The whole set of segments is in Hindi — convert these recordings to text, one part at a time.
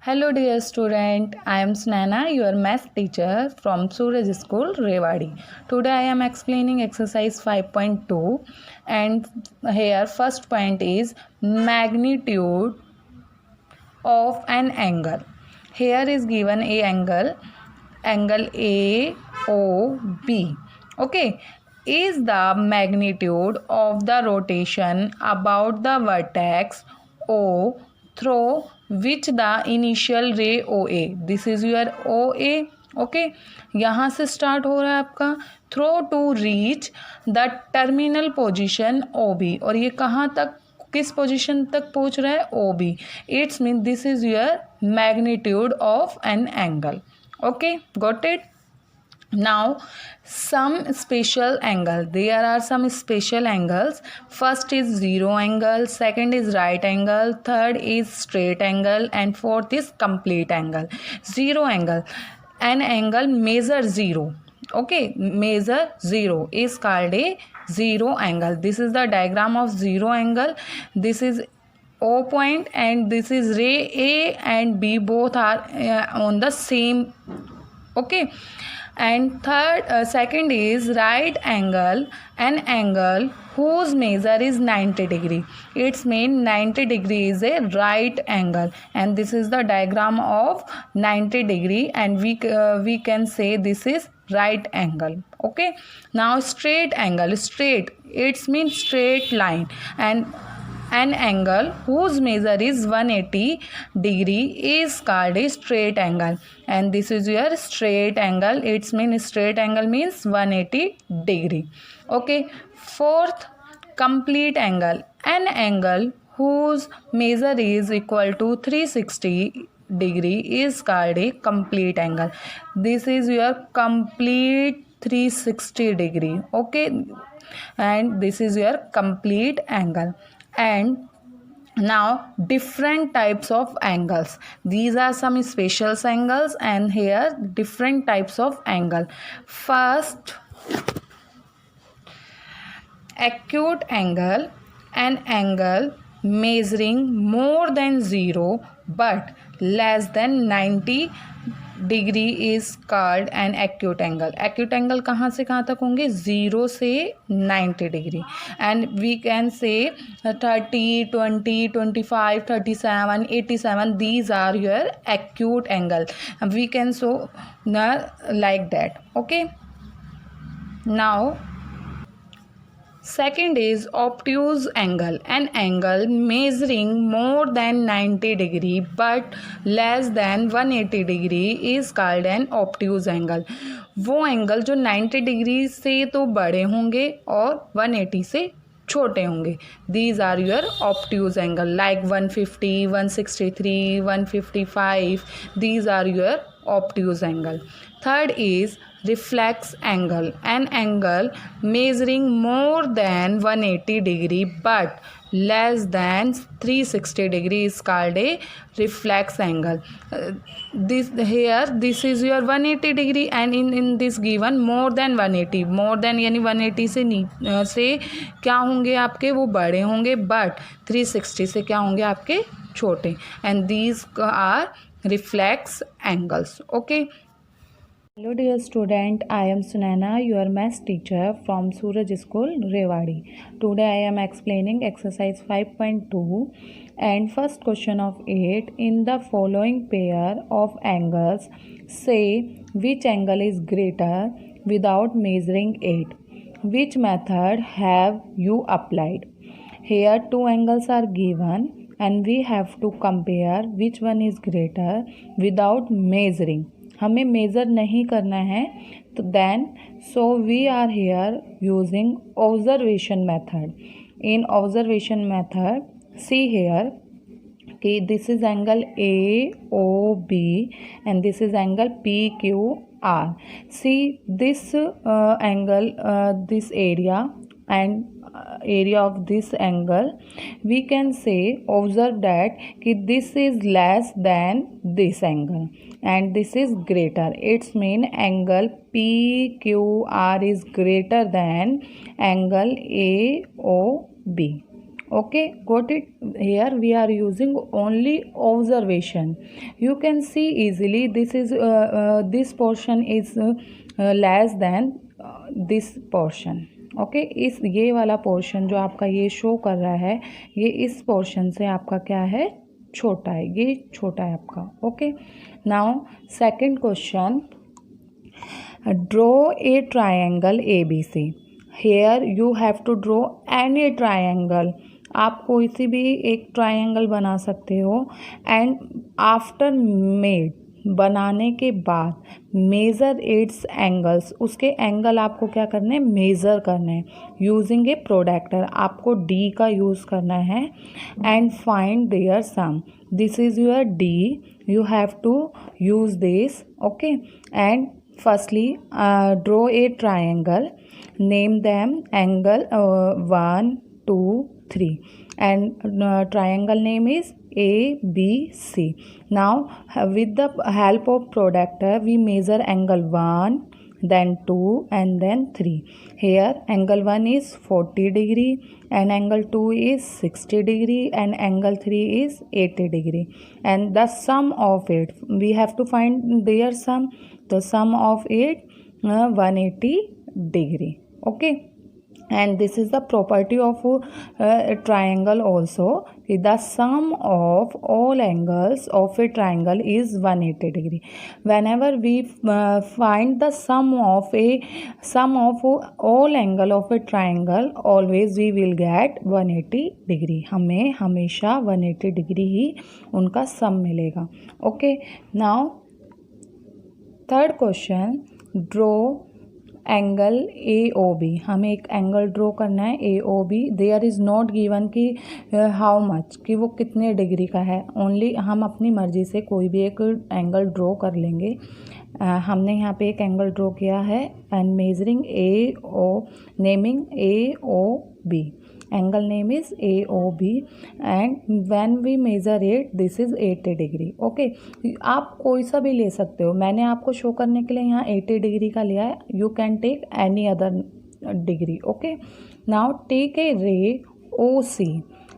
Hello dear student, I am Snana, your math teacher from Suraj School, Rewadi. Today I am explaining exercise 5.2 and here first point is magnitude of an angle. Here is given a angle AOB. Okay, is the magnitude of the rotation about the vertex O through which the initial ray OA, this is your OA. Okay यहाँ से स्टार्ट हो रहा है आपका through to reach the terminal position O B, और ये कहाँ तक किस पोजीशन तक पहुँच रहा है O B. It's mean this is your magnitude of an angle. Okay, got it. Now some special angle, there are some special angles. First is zero angle, second is right angle, third is straight angle, and fourth is complete angle. Zero angle, an angle measure zero. Okay, measure zero is called a zero angle. This is the diagram of zero angle. This is O point and this is ray A and B, both are on the same. Okay, and second is right angle, an angle whose measure is 90 degree. Its mean 90 degree is a right angle, and this is the diagram of 90 degree, and we can say this is right angle. Okay, now straight angle, straight, its means straight line, and an angle whose measure is 180 degree is called a straight angle, and this is your straight angle. Its mean straight angle means 180 degree. Okay, fourth, complete angle, an angle whose measure is equal to 360 degree is called a complete angle. This is your complete 360 degree. Okay, and this is your complete angle. And now different types of angles, these are some special angles, and here different types of angle. First, acute angle, an angle measuring more than 0 but less than 90 degree is called an acute angle. Acute angle कहाँ से कहाँ तक होंगे, 0 से 90 degree, and we can say 30, 20, 25, 37, 87, these are your acute angle. We can so like that. Okay, now second is obtuse angle, an angle measuring more than 90 degree but less than 180 degree is called an obtuse angle. वो एंगल जो 90 डिग्री से तो बड़े होंगे और 180 से छोटे होंगे. These are your obtuse angle, like 150, 163, 155. These are your obtuse angle. Third is reflex angle, an angle measuring more than 180 degree but less than 360 degree is called a reflex angle. This is your 180 degree, and in this given more than 180, more than यानी 180 से क्या होंगे आपके, वो बड़े होंगे, but 360 से क्या होंगे आपके, छोटे. And these are reflex angles. Okay. Hello dear student, I am Sunana, your math teacher from Suraj School, Rewadi. Today I am explaining exercise 5.2 and first question of 8. In the following pair of angles, say which angle is greater without measuring it. Which method have you applied? Here two angles are given and we have to compare which one is greater without measuring. हमें मेज़र नहीं करना है, तो then so we are here using observation method. In observation method see here कि this is angle A O B and this is angle P Q R. See this angle, this area and area of this angle, we can say, observe that कि this is less than this angle and this is greater. Its mean angle PQR is greater than angle AOB. Okay, got it? Here we are using only observation. You can see easily this portion is less than this portion. Okay इस ये वाला पोर्शन जो आपका ये शो कर रहा है ये इस पोर्शन से आपका क्या है, छोटा है, ये छोटा है आपका. Okay, now second question, draw a triangle ABC. Here you have to draw any triangle. आप कोई सी भी एक ट्रायंगल बना सकते हो. एंड आफ्टर मेड, बनाने के बाद, मेज़र इट्स एंगल्स, उसके एंगल आपको क्या करने हैं, मेज़र करने हैं. यूजिंग ए प्रोडक्टर, आपको डी का यूज़ करना है. And find their sum. This is your D, you have to use this. Okay, and firstly draw a triangle, name them angle 1 2 3 and triangle name is ABC. Now with the help of protractor we measure angle 1, then 2 and then 3. Here angle 1 is 40 degree and angle 2 is 60 degree and angle 3 is 80 degree, and the sum of it we have to find their sum. The sum of it 180 degree. Okay, and this is the property of a triangle also. The sum of all angles of a triangle is 180 degree. Whenever we find the sum of all angle of a triangle, always we will get 180 degree. हमें हमेशा 180 degree ही उनका सम मिलेगा. Okay, now third question, draw angle AOB. हमें एक एंगल ड्रॉ करना है AOB. There is not given कि हाउ मच, कि वो कितने डिग्री का है. ओनली हम अपनी मर्ज़ी से कोई भी एक एंगल ड्रॉ कर लेंगे. हमने यहाँ पे एक एंगल ड्रॉ किया है and measuring naming AOB. Angle name is AOB and when we measure it this is 80 degree. Okay, आप कोई सा भी ले सकते हो. मैंने आपको शो करने के लिए यहाँ 80 डिग्री का लिया है. You can take any other degree. Okay, now take a ray OC.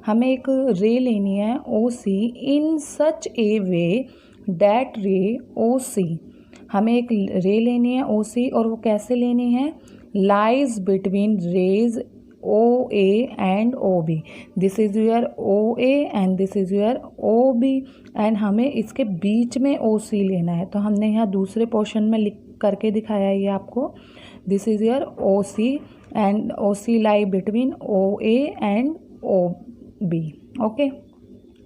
हमें एक रे लेनी है OC in such a way that ray OC. हमें एक रे लेनी है OC और वो कैसे लेनी है, lies between rays OA and OB. This is your OA and this is your OB and हमें इसके बीच में OC लेना है. तो हमने यहाँ दूसरे पोर्शन में लिख करके दिखाया है ये आपको. This is your OC and OC lie between OA and OB. Okay,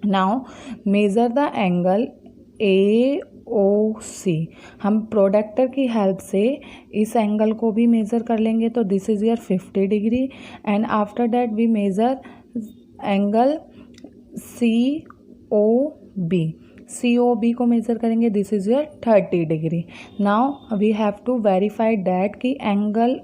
now measure the angle AOC. हम प्रोडक्टर की हेल्प से इस एंगल को भी मेज़र कर लेंगे. तो this is your 50 degree and after that we measure angle COB को मेज़र करेंगे. This is your 30 degree. Now we have to verify that कि एंगल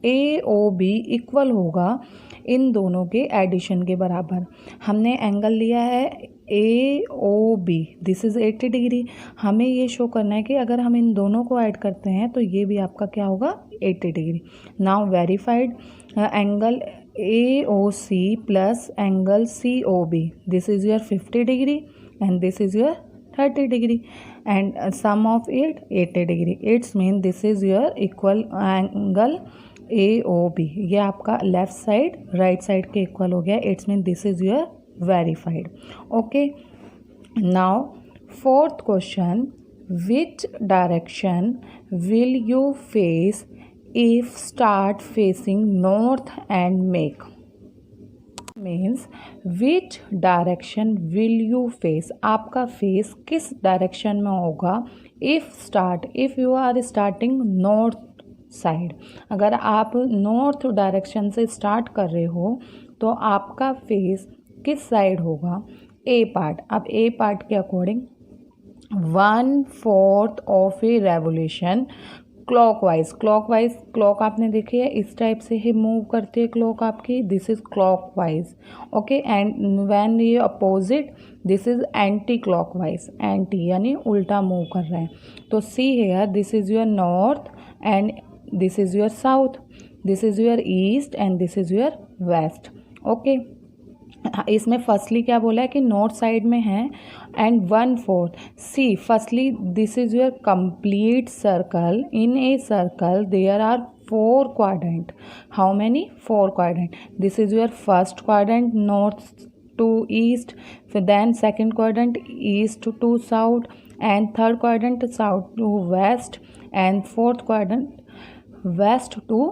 AOB इक्वल होगा इन दोनों के एडिशन के बराबर. हमने एंगल लिया है AOB, दिस इज़ 80 डिग्री. हमें ये शो करना है कि अगर हम इन दोनों को ऐड करते हैं तो ये भी आपका क्या होगा, 80 degree. Now verified angle AOC plus angle COB. This is your 50 degree and this is your 30 degree and sum of it 80 degree. It's mean this is your equal angle AOB. ये आपका लेफ्ट साइड राइट साइड के इक्वल हो गया. It's mean this is your verified. Okay, now fourth question, which direction will you face if start facing north and make? Means which direction will you face, आपका फेस किस डायरेक्शन में होगा. if you are starting north side, अगर आप नॉर्थ डायरेक्शन से स्टार्ट कर रहे हो तो आपका फेस किस साइड होगा, ए पार्ट. अब ए पार्ट के according 1/4 of a revolution clockwise. Clock आपने देखी है इस टाइप से ही मूव करती है क्लॉक आपकी. This is clockwise. Okay, and when ये opposite this is anti clockwise. Anti यानी उल्टा मूव कर रहा है. तो see here this is your north and this is your south. This is your east and this is your west. Okay, इसमें फर्स्टली क्या बोला है कि नॉर्थ साइड में है and 1/4. See firstly this is your complete circle. In a circle there are 4 quadrant. How many? 4 quadrant. This is your first quadrant, north to east. Then second quadrant, east to south, and third quadrant, south to west, and fourth quadrant, west to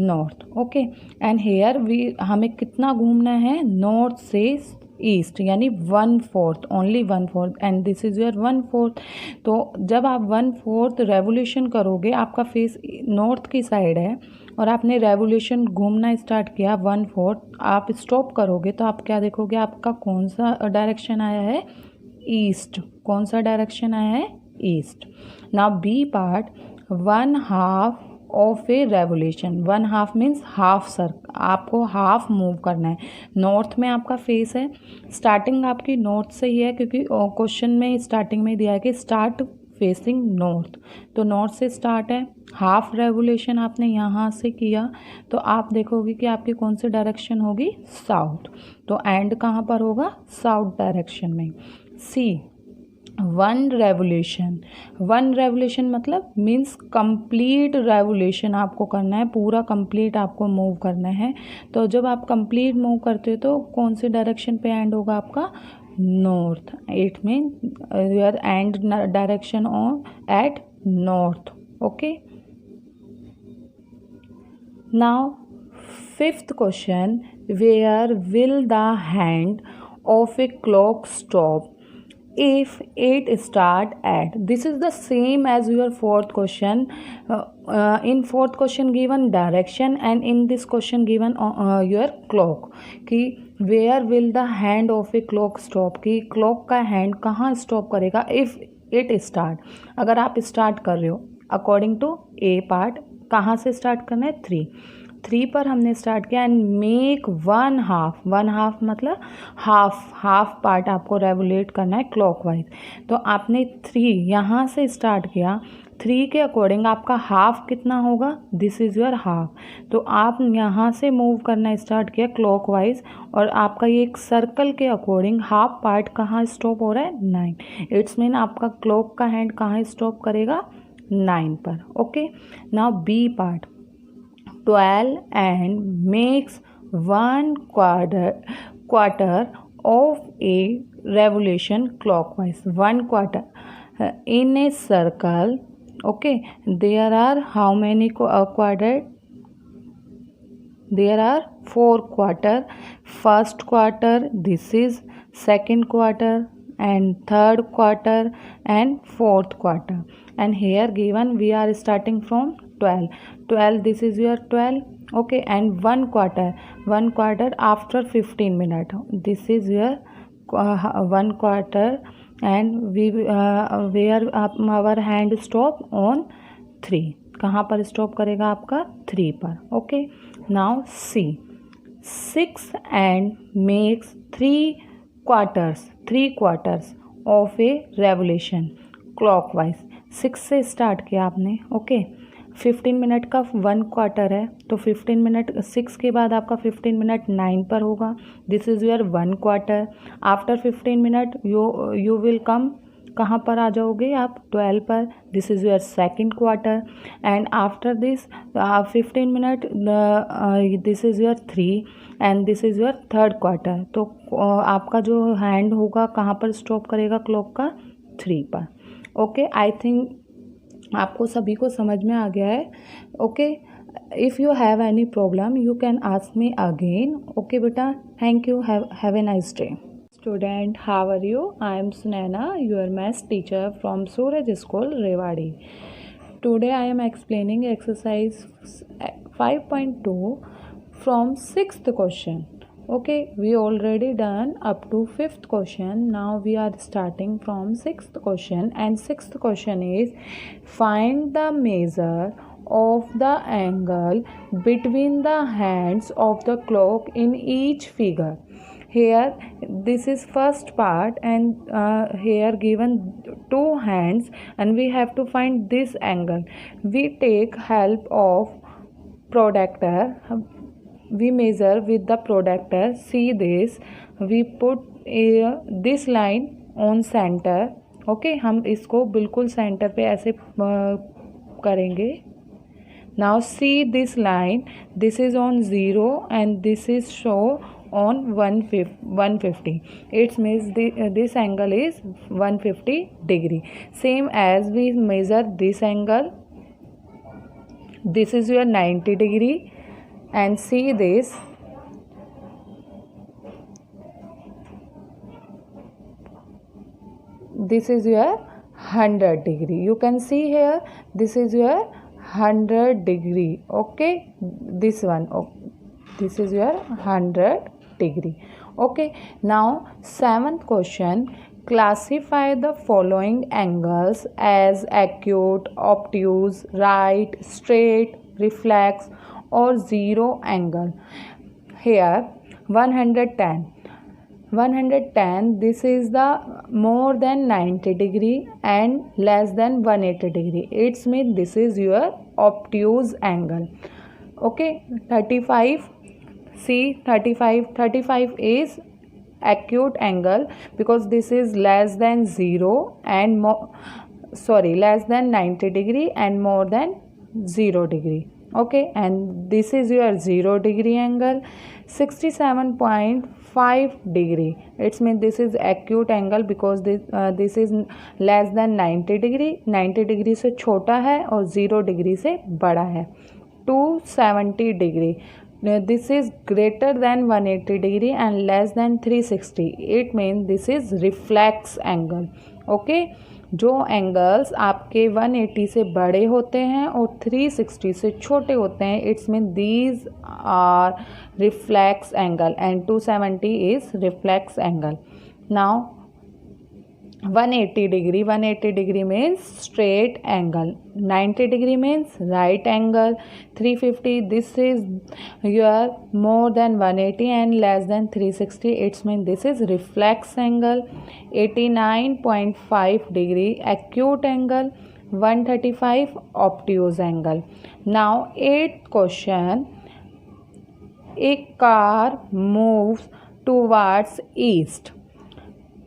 north. Okay and here हमें कितना घूमना है? नॉर्थ से ईस्ट, यानी 1/4, only 1/4, and this is your 1/4. तो जब आप 1/4 रेवोल्यूशन करोगे, आपका फेस नॉर्थ की साइड है और आपने रेवोल्यूशन घूमना स्टार्ट किया 1/4, आप स्टॉप करोगे तो आप क्या देखोगे? आपका कौन सा डायरेक्शन आया है? ईस्ट. कौन सा डायरेक्शन आया है? East. Now B part, 1/2 of a revolution. 1/2 means half circle. आपको हाफ मूव करना है. नॉर्थ में आपका फेस है, स्टार्टिंग आपकी नॉर्थ से ही है क्योंकि क्वेश्चन में स्टार्टिंग में दिया है कि स्टार्ट फेसिंग नॉर्थ. तो नॉर्थ से स्टार्ट है, हाफ रेवोल्यूशन आपने यहाँ से किया तो आप देखोगे कि आपकी कौन सी डायरेक्शन होगी? साउथ. तो एंड कहाँ पर होगा? साउथ डायरेक्शन में. सी 1 रेवोल्यूशन. 1 रेवोल्यूशन मतलब मीन्स कंप्लीट रेवोल्यूशन आपको करना है, पूरा कंप्लीट आपको मूव करना है. तो जब आप कंप्लीट मूव करते हो तो कौन से डायरेक्शन पे एंड होगा आपका? North. It mean your end direction on at north. Okay. Now 5th question, where will the hand of a clock stop if it start at? This is the same as your 4th question. In 4th question given direction and in this question given your clock कि where will the hand of a clock stop, कि clock का hand कहाँ stop करेगा if it start. अगर आप start कर रहे हो according to A part, कहाँ से start करना है? 3 पर हमने स्टार्ट किया एंड मेक 1/2 मतलब हाफ पार्ट आपको रेवोलेट करना है क्लॉकवाइज. तो आपने 3 यहाँ से स्टार्ट किया, 3 के अकॉर्डिंग आपका हाफ कितना होगा? This is your half. तो आप यहाँ से मूव करना स्टार्ट किया क्लॉकवाइज और आपका ये एक सर्कल के अकॉर्डिंग हाफ पार्ट कहाँ स्टॉप हो रहा है? 9. इट्स मीन आपका क्लॉक का हैंड कहाँ स्टॉप करेगा? 9 पर. Okay. Now B part, 12 and makes 1 quarter of a revolution clockwise. 1 quarter in a circle. Okay, there are how many quarter? There are 4 quarter. First quarter, this is second quarter, and third quarter and fourth quarter. And here given we are starting from 12. This is your 12. Okay, and 1 quarter after 15 minutes. This is your 1 quarter and we where our hand stop on 3. कहाँ पर स्टॉप करेगा आपका? 3 पर. Okay. Now see 6 and makes 3 quarters of a revolution clockwise. 6 से स्टार्ट किया आपने. ओके. 15 मिनट का 1 क्वार्टर है तो 15 मिनट 6 के बाद आपका 15 मिनट 9 पर होगा. This is your 1 quarter. After 15 minute you will come, कहाँ पर आ जाओगे आप? 12 पर. This is your second quarter and after this 15 minute this is your 3 and this is your third quarter. तो आपका जो हैंड होगा कहाँ पर स्टॉप करेगा क्लॉक का? 3 पर. ओके. आई थिंक आपको सभी को समझ में आ गया है. Okay. If you have any problem you can ask me again. Okay बेटा. Thank you. Have a nice day. Student, how are you? I am Sunaina, your maths teacher from Suraj School, Rewari. Today I am explaining exercise 5.2 from 6th question. Okay, we already done up to 5th question. Now we are starting from 6th question, and 6th question is find the measure of the angle between the hands of the clock in each figure. Here this is first part and here given 2 hands and we have to find this angle. We take help of protractor. We measure with the protractor. See this we put this line on centre. Okay, हम इसको बिल्कुल सेंटर पे ऐसे करेंगे. Now see this line, this is on 0 and this is show on 150. It means this angle is 150 degree. Same as we measure this angle, this is your 90 degree, and see this. This is your 100 degree. You can see here, this is your 100 degree. Okay, this one, this is your 100 degree. Okay, now 7th question, classify the following angles as acute, obtuse, right, straight, reflex or zero angle. Here 110, this is the more than 90 degree and less than 180 degree. It means this is your obtuse angle. Okay, 35, see 35 is acute angle because this is less than 0 and less than 90 degree and more than 0 degree. Okay, and this is your 0 degree angle. 67.5 degree, it means this is acute angle because this is less than 90 degree. 90 degree से छोटा है और 0 degree से बड़ा है. 270 degree, this is greater than 180 degree and less than 360. It means this is reflex angle. Okay, जो एंगल्स आपके 180 से बड़े होते हैं और 360 से छोटे होते हैं, it's mean these are reflex angle and 270 is reflex angle. Now 180 degree means straight angle. 90 degree means right angle. 350, this is your more than 180 and less than 360. It means this is reflex angle. 89.5 degree acute angle. 135 obtuse angle. Now 8th question. A car moves towards east.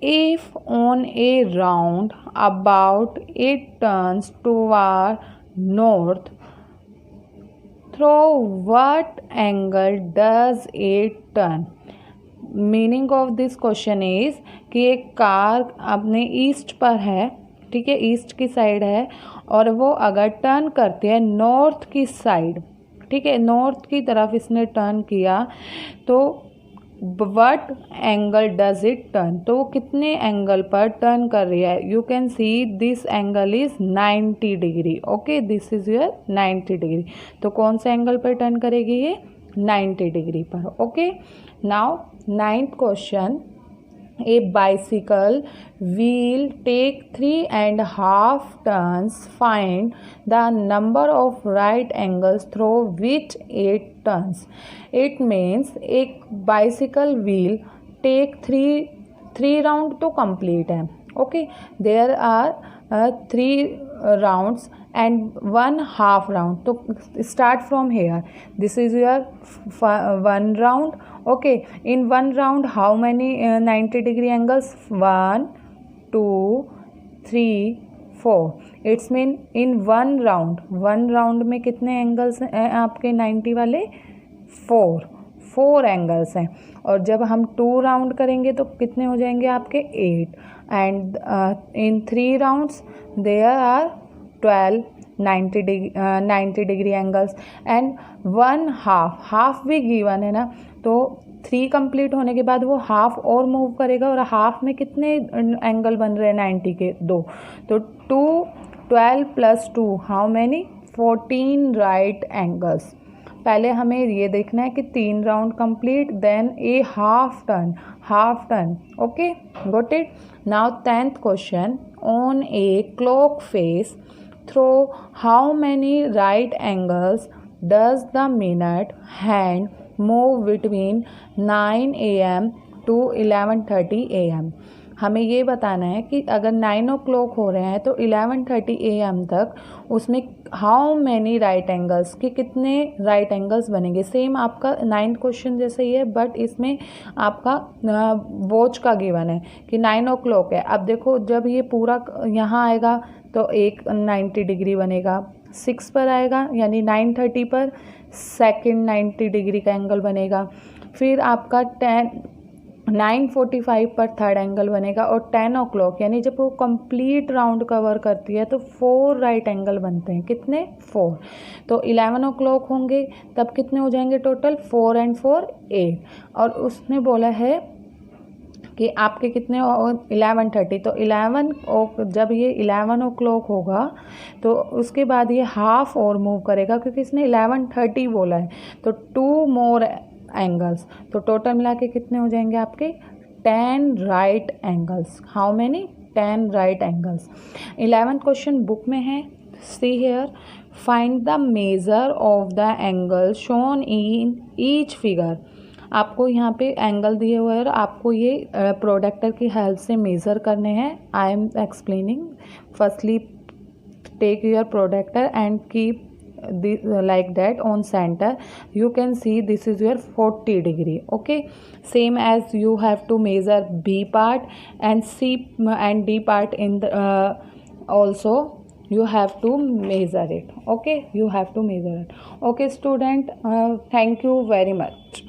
If on a round about it turns toward north, through what angle does it turn? Meaning of this question is कि एक कार अपने ईस्ट पर है, ठीक है, ईस्ट की साइड है और वो अगर टर्न करती है नॉर्थ की साइड, ठीक है, नॉर्थ की तरफ इसने टर्न किया तो what angle does it turn, तो वो कितने एंगल पर टर्न कर रही है. You can see this angle is 90 degree. Okay, this is your 90 degree. तो कौन से एंगल पर टर्न करेगी ये? 90 डिग्री पर. Okay, now 9th question. A bicycle will take 3.5 turns. Find the number of right angles through which it turns. It means एक bicycle will take three round तो complete है. Okay, there are 3 rounds and 1 half round. So start from here. This is your 1 round. Okay, in 1 round how many 90 degree angles? 1 2 3 4. It's mean in 1 round में कितने एंगल्स हैं आपके 90 वाले? 4 एंगल्स हैं. और जब हम 2 राउंड करेंगे तो कितने हो जाएंगे आपके? 8. And in 3 rounds there are 12 90 degree angles and 1 half भी गिवन है ना, तो 3 कंप्लीट होने के बाद वो हाफ और मूव करेगा और हाफ में कितने एंगल बन रहे हैं 90 के? 2. तो 12 plus 2 how many? 14 right angles. पहले हमें ये देखना है कि 3 round complete, then a half turn. Okay, got it. Now 10th question. On a clock face through how many right angles does the minute hand move between 9 AM to 11:30 AM. हमें ये बताना है कि अगर 9 o'clock हो रहे हैं तो 11:30 AM तक उसमें हाउ मैनी राइट एंगल्स, कि कितने राइट एंगल्स बनेंगे। सेम आपका 9th क्वेश्चन जैसे ही है, बट इसमें आपका वॉच का गिवन है कि 9 o'clock है। अब देखो जब ये पूरा यहाँ आएगा तो एक 90 डिग्री बनेगा, 6 पर आएगा यानी 9:30 पर सेकंड 90 डिग्री का एंगल बनेगा, फिर आपका 9:45 पर थर्ड एंगल बनेगा, और 10 o'clock यानी जब वो कंप्लीट राउंड कवर करती है तो 4 राइट एंगल बनते हैं। कितने? 4। तो 11 o'clock होंगे तब कितने हो जाएंगे टोटल? 4 and 4 8। और उसने बोला है कि आपके कितने 11:30, तो 11 जब ये 11 o'clock होगा तो उसके बाद ये हाफ और मूव करेगा, क्योंकि इसने 11:30 बोला है, तो 2 more एंगल्स, तो टोटल मिला के कितने हो जाएंगे आपके? 10 right angles. How many? 10 right angles. 11th question book में है, see here, find the measure of the angle shown in each figure. आपको यहाँ पे एंगल दिए हुए हैं और आपको ये प्रोडक्टर की हेल्प से मेज़र करने हैं। I am explaining. Firstly take your protractor and keep like that on center. You can see this is your 40 degree. Okay, same as you have to measure B part and C and D part in the also you have to measure it. Okay, you have to measure it. Okay student, thank you very much.